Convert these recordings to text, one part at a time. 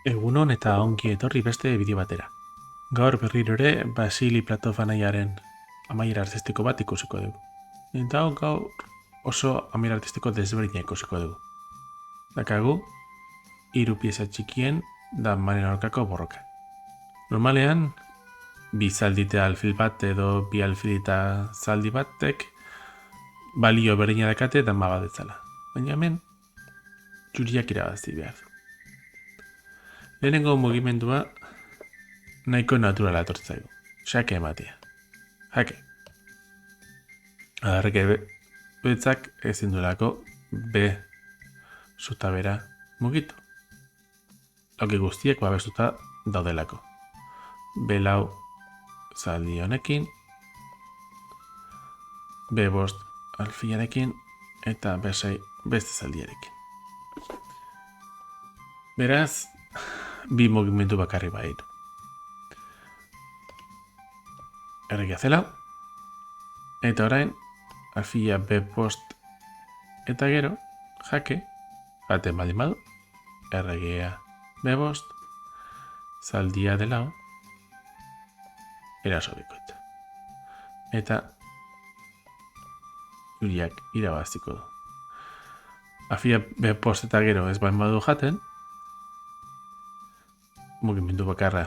Egunon eta ongi etorri beste bideo batera. Gaur berriro ere Basili Platofanaiaren amaiera artistiko bat ikusiko dugu. Eta gaur oso amaiera artistiko desberdina ikusiko dugu. Dakagu, 3 pieza txikien da maren aurkako borroka. Normalean, bi zaldite alfil bat edo bi alfilita zaldi batek balio berdina dakate dama bat etzala. Baina hemen, txuriak irabazi behar du. Lehenengo mugimendua nahiko naturala atortzaigu. Xake ematea. Jake. Adarreke betzak ezin duelako B zutabera mugitu. Lauki guztiek babestuta daudelako. B4 zaldi honekin, B5 alfilarekin eta B6 beste zaldiarekin. Beraz, bi mugimendu bakarri baitu. Erregia zela, eta orain, alfila B5 eta gero, jake, jaten baldin badu, erregia B5, zaldia de lau, eraso bikoitza. Eta juriak irabaztiko du. Alfila B5 eta gero ez baldin badu jaten, mugimendu bakarra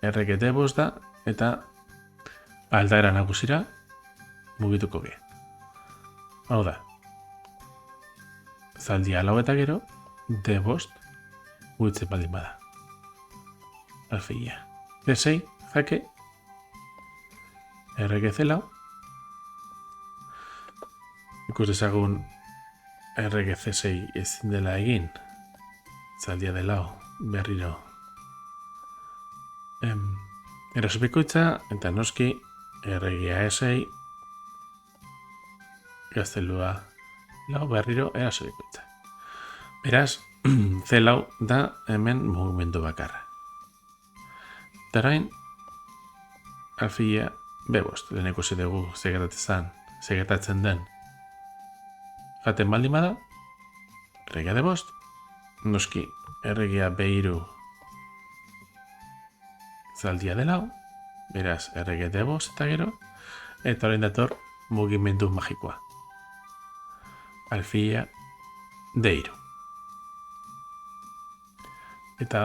errekete bost da, eta aldaera nagusira mugituko ge. Hau da, zaldia lau eta gero, D5 mugitzen baldin bada. Alfila. D6, jake, errekeze lau. Ikus dezagun errekeze 6 ezin dela egin. Zaldia de lau, berriro. Eraso bikoitza, eta noski, erregia E6, gaztelua lau, berriro, eraso bikoitza. Beraz, C4 da hemen mugimendu bakarra. Tarain, alfila B5, lehen ikusi dugu segetatzen den. Jaten baldin bada, erregia D5, noski, erregia B3 zaldia de lau, beraz erregia D5 eta gero, eta orain dator mugimendu magikoa. Alfila D3. Eta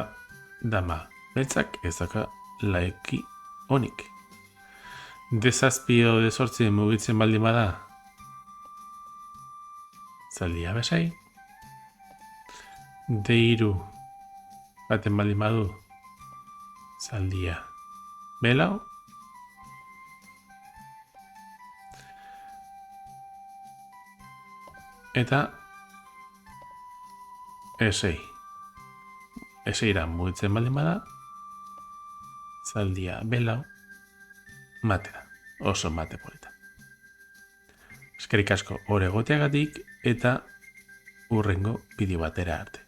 dama beltzak ez daka laiki onik. D7 edo D8 mugitzen baldin bada, zaldia B6, D3 baten baldin badu, zaldia B4, eta E6. E6 mugitzen baldin bada, zaldia B4, mate da, oso mate polita. Eskerrik asko hor egoteagatik eta hurrengo bideo batera arte.